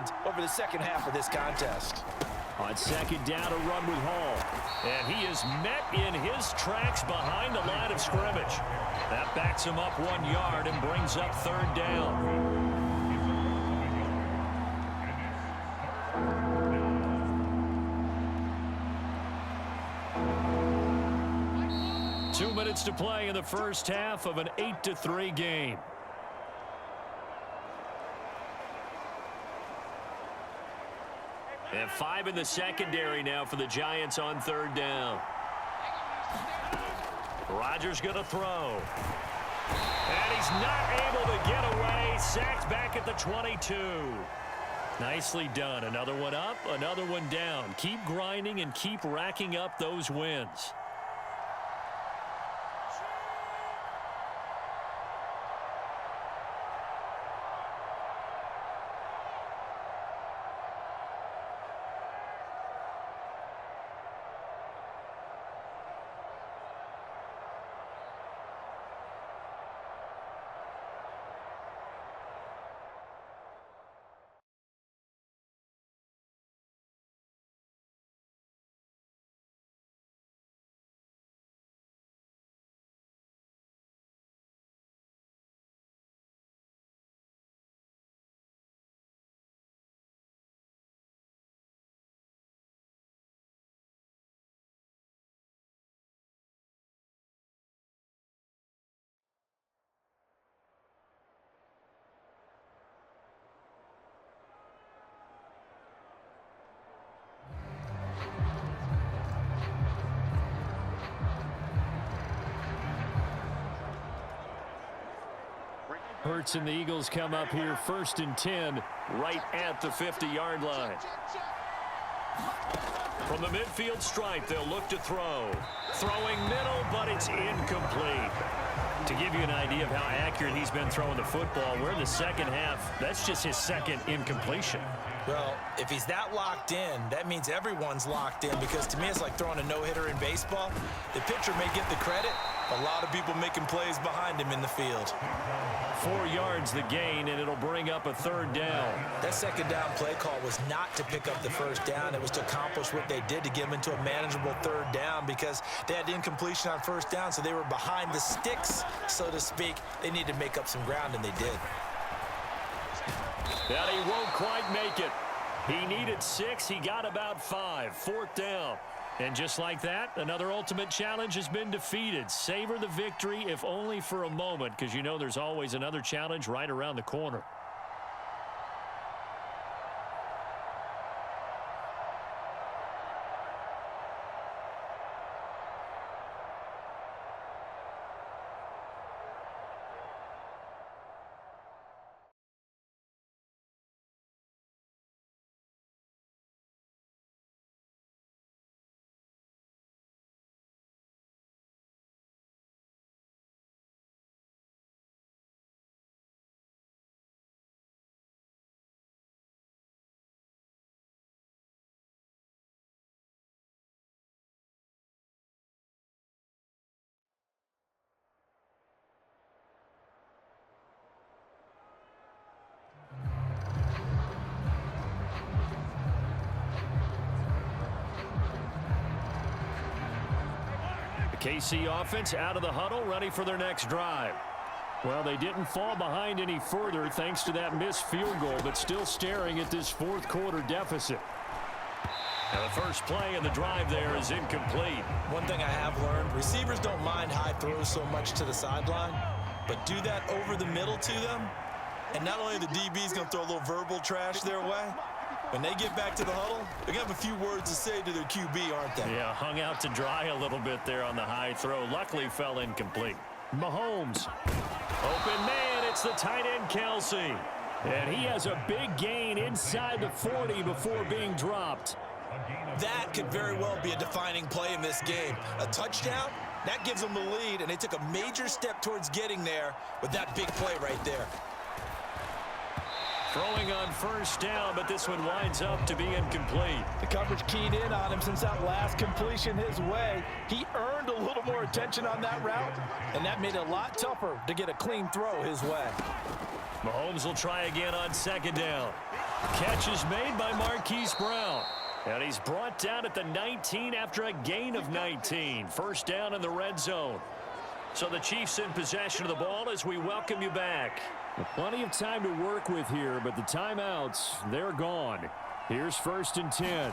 stunned over the second half of this contest. On second down, a run with Hall. And he is met in his tracks behind the line of scrimmage. That backs him up 1 yard and brings up third down. 2 minutes to play in the first half of an 8-3 game. And 5 in the secondary now for the Giants on third down. Rodgers going to throw. And he's not able to get away. Sacked back at the 22. Nicely done. Another one up, another one down. Keep grinding and keep racking up those wins. Hurts and the Eagles come up here 1st and 10 right at the 50-yard line. From the midfield stripe, they'll look to throw. Throwing middle, but it's incomplete. To give you an idea of how accurate he's been throwing the football, we're in the second half. That's just his second incompletion. Well, if he's that locked in, that means everyone's locked in, because to me it's like throwing a no-hitter in baseball. The pitcher may get the credit, a lot of people making plays behind him in the field. 4 yards the gain, and it'll bring up a third down. That second down play call was not to pick up the first down. It was to accomplish what they did, to get them into a manageable third down, because they had incompletion on first down, so they were behind the sticks, so to speak. They needed to make up some ground, and they did. And he won't quite make it. He needed 6. He got about 5. 4th down. And just like that, another ultimate challenge has been defeated. Savor the victory, if only for a moment, because you know there's always another challenge right around the corner. KC offense out of the huddle, ready for their next drive. Well, they didn't fall behind any further thanks to that missed field goal, but still staring at this fourth quarter deficit. And the first play in the drive there is incomplete. One thing I have learned, receivers don't mind high throws so much to the sideline, but do that over the middle to them, and not only the DB's going to throw a little verbal trash their way, when they get back to the huddle, they're going to have a few words to say to their QB, aren't they? Yeah, hung out to dry a little bit there on the high throw. Luckily fell incomplete. Mahomes. Open man, it's the tight end Kelsey. And he has a big gain inside the 40 before being dropped. That could very well be a defining play in this game. A touchdown, that gives them the lead, and they took a major step towards getting there with that big play right there. Throwing on first down, but this one winds up to be incomplete. The coverage keyed in on him since that last completion his way. He earned a little more attention on that route, and that made it a lot tougher to get a clean throw his way. Mahomes will try again on second down. Catch is made by Marquise Brown. And he's brought down at the 19 after a gain of 19. First down in the red zone. So the Chiefs in possession of the ball as we welcome you back. Plenty of time to work with here, but the timeouts, they're gone. Here's 1st and 10.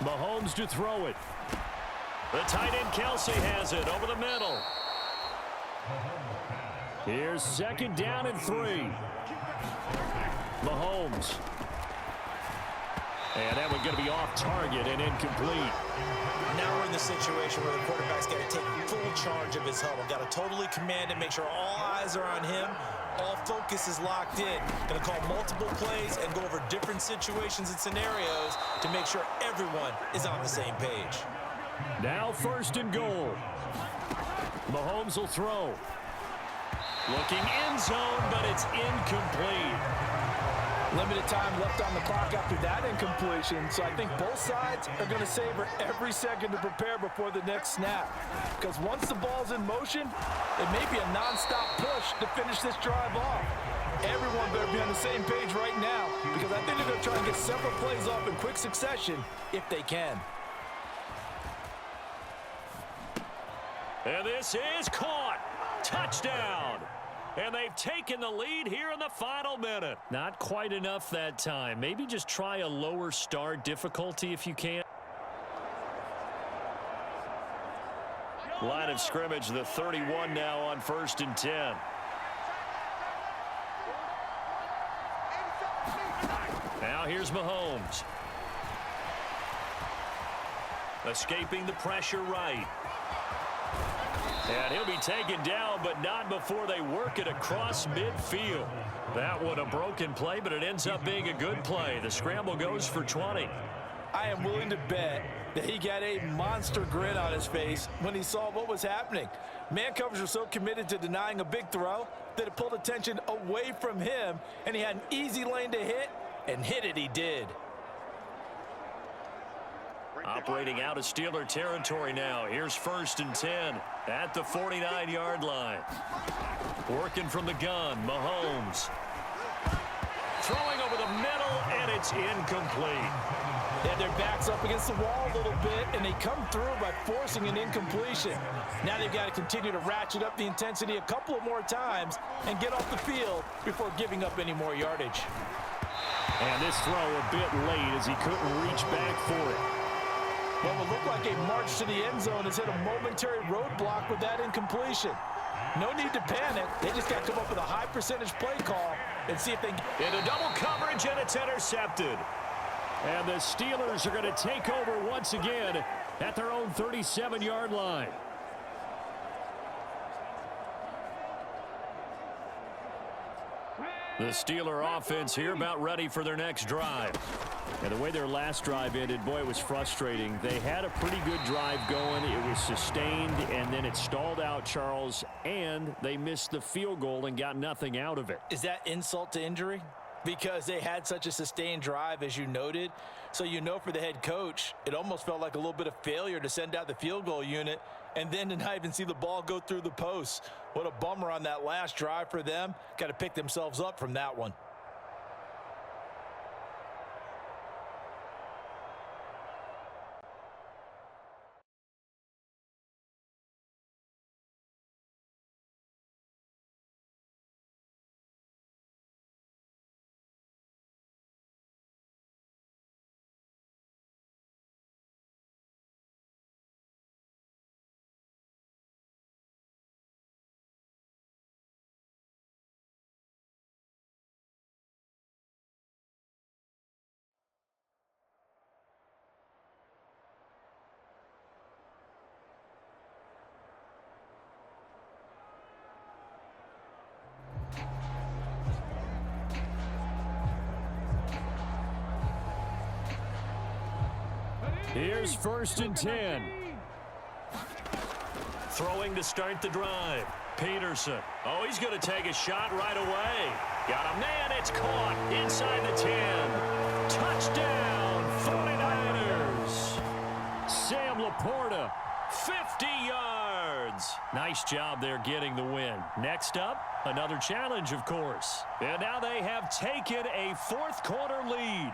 Mahomes to throw it. The tight end Kelsey has it over the middle. Here's 2nd down and 3. Mahomes. And that one's going to be off target and incomplete. Now we're in the situation where the quarterback's got to take full charge of his huddle. Got to totally command it, make sure all eyes are on him. All focus is locked in. Going to call multiple plays and go over different situations and scenarios to make sure everyone is on the same page. Now 1st and goal. Mahomes will throw. Looking end zone, but it's incomplete. Limited time left on the clock after that incompletion, so I think both sides are going to savor every second to prepare before the next snap. Because once the ball's in motion, it may be a nonstop push to finish this drive off. Everyone better be on the same page right now, because I think they're going to try and get several plays off in quick succession if they can. And this is caught. Touchdown. And they've taken the lead here in the final minute. Not quite enough that time. Maybe just try a lower start difficulty if you can. Line of scrimmage, the 31 now on 1st and 10. Now here's Mahomes. Escaping the pressure right. And he'll be taken down, but not before they work it across midfield. That one a broken play, but it ends up being a good play. The scramble goes for 20. I am willing to bet that he got a monster grin on his face when he saw what was happening. Man coverage was so committed to denying a big throw that it pulled attention away from him, and he had an easy lane to hit, and hit it he did. Operating out of Steeler territory now. Here's 1st and 10 at the 49-yard line. Working from the gun, Mahomes. Throwing over the middle, and it's incomplete. They had their backs up against the wall a little bit, and they come through by forcing an incompletion. Now they've got to continue to ratchet up the intensity a couple of more times and get off the field before giving up any more yardage. And this throw a bit late as he couldn't reach back for it. What would look like a march to the end zone has hit a momentary roadblock with that incompletion. No need to panic. They just got to come up with a high percentage play call and see if they can. Into double coverage, and it's intercepted. And the Steelers are going to take over once again at their own 37-yard line. The Steeler offense here about ready for their next drive. And the way their last drive ended, boy, it was frustrating. They had a pretty good drive going. It was sustained, and then it stalled out, Charles, and they missed the field goal and got nothing out of it. Is that insult to injury? Because they had such a sustained drive, as you noted. So you know for the head coach, it almost felt like a little bit of failure to send out the field goal unit and then to not even see the ball go through the posts. What a bummer on that last drive for them. Got to pick themselves up from that one. Here's 1st and 10. Throwing to start the drive. Peterson. Oh, he's going to take a shot right away. Got a man. It's caught inside the 10. Touchdown, 49ers. Sam Laporta, 50 yards. Nice job there getting the win. Next up, another challenge, of course. And now they have taken a fourth-quarter lead.